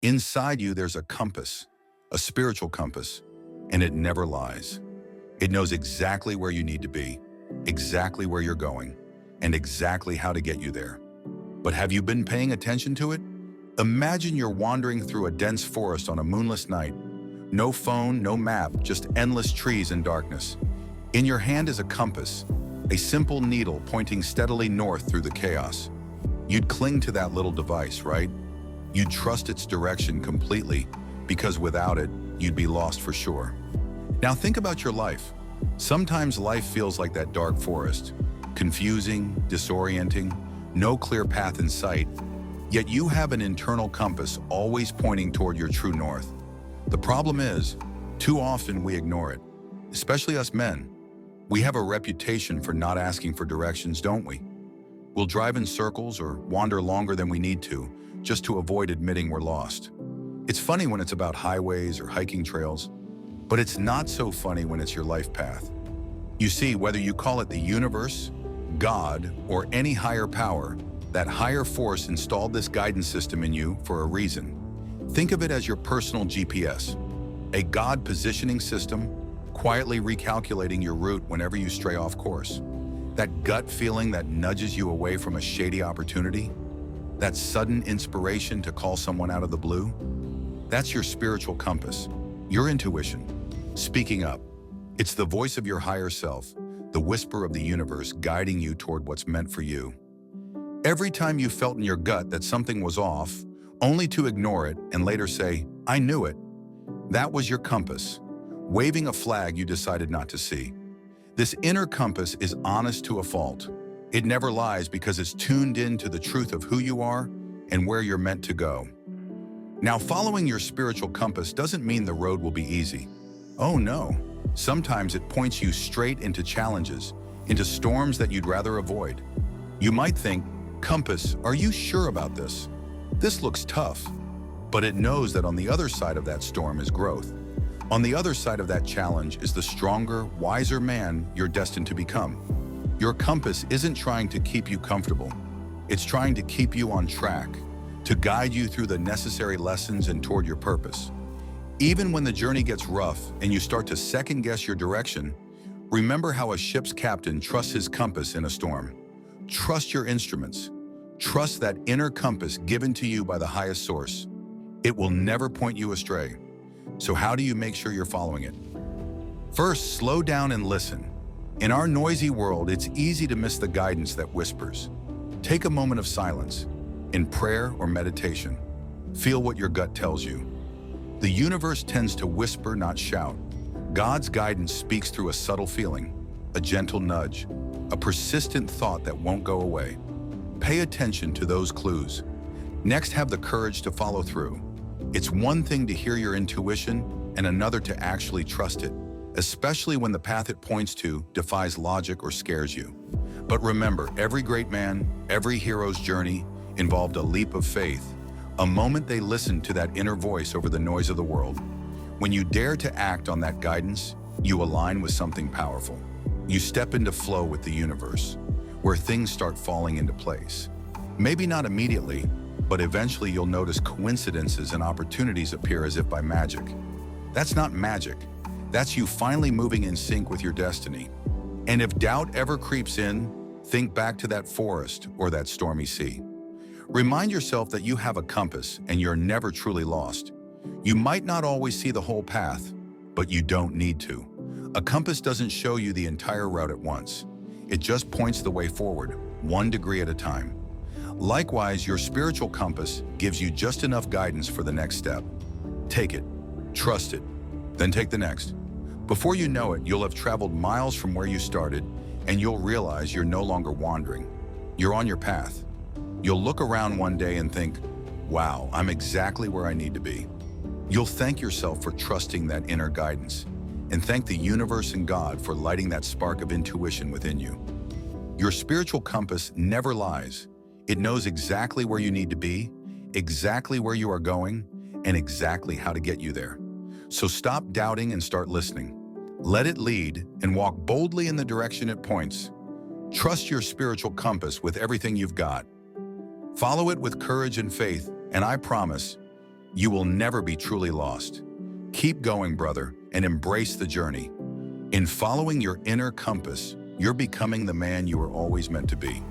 Inside you, there's a compass, a spiritual compass, and it never lies. It knows exactly where you need to be, exactly where you're going, and exactly how to get you there. But have you been paying attention to it? Imagine you're wandering through a dense forest on a moonless night. No phone, no map, just endless trees and darkness. In your hand is a compass, a simple needle pointing steadily north through the chaos. You'd cling to that little device, right? You'd trust its direction completely, because without it, you'd be lost for sure. Now think about your life. Sometimes life feels like that dark forest, confusing, disorienting, no clear path in sight, yet you have an internal compass always pointing toward your true north. The problem is, too often we ignore it, especially us men. We have a reputation for not asking for directions, don't we? We'll drive in circles or wander longer than we need to, just to avoid admitting we're lost. It's funny when it's about highways or hiking trails, but it's not so funny when it's your life path. You see, whether you call it the universe, God, or any higher power, that higher force installed this guidance system in you for a reason. Think of it as your personal GPS, a God positioning system, quietly recalculating your route whenever you stray off course. That gut feeling that nudges you away from a shady opportunity, that sudden inspiration to call someone out of the blue, that's your spiritual compass, your intuition, speaking up. It's the voice of your higher self, the whisper of the universe guiding you toward what's meant for you. Every time you felt in your gut that something was off, only to ignore it and later say, "I knew it," that was your compass, waving a flag you decided not to see. This inner compass is honest to a fault. It never lies because it's tuned in to the truth of who you are and where you're meant to go. Now, following your spiritual compass doesn't mean the road will be easy. Oh no. Sometimes it points you straight into challenges, into storms that you'd rather avoid. You might think, "Compass, are you sure about this? This looks tough." But it knows that on the other side of that storm is growth. On the other side of that challenge is the stronger, wiser man you're destined to become. Your compass isn't trying to keep you comfortable. It's trying to keep you on track, to guide you through the necessary lessons and toward your purpose. Even when the journey gets rough and you start to second-guess your direction, remember how a ship's captain trusts his compass in a storm. Trust your instruments. Trust that inner compass given to you by the highest source. It will never point you astray. So how do you make sure you're following it? First, slow down and listen. In our noisy world, it's easy to miss the guidance that whispers. Take a moment of silence, in prayer or meditation. Feel what your gut tells you. The universe tends to whisper, not shout. God's guidance speaks through a subtle feeling, a gentle nudge, a persistent thought that won't go away. Pay attention to those clues. Next, have the courage to follow through. It's one thing to hear your intuition and another to actually trust it, especially when the path it points to defies logic or scares you. But remember, every great man, every hero's journey involved a leap of faith, a moment they listened to that inner voice over the noise of the world. When you dare to act on that guidance, you align with something powerful. You step into flow with the universe, where things start falling into place. Maybe not immediately, but eventually you'll notice coincidences and opportunities appear as if by magic. That's not magic. That's you finally moving in sync with your destiny. And if doubt ever creeps in, think back to that forest or that stormy sea. Remind yourself that you have a compass and you're never truly lost. You might not always see the whole path, but you don't need to. A compass doesn't show you the entire route at once. It just points the way forward, 1 degree at a time. Likewise, your spiritual compass gives you just enough guidance for the next step. Take it, trust it, then take the next. Before you know it, you'll have traveled miles from where you started, and you'll realize you're no longer wandering. You're on your path. You'll look around one day and think, "Wow, I'm exactly where I need to be." You'll thank yourself for trusting that inner guidance, and thank the universe and God for lighting that spark of intuition within you. Your spiritual compass never lies. It knows exactly where you need to be, exactly where you are going, and exactly how to get you there. So stop doubting and start listening. Let it lead and walk boldly in the direction it points. Trust your spiritual compass with everything you've got. Follow it with courage and faith, and I promise, You will never be truly lost. Keep going, brother, and embrace the journey. In following your inner compass, you're becoming the man you were always meant to be.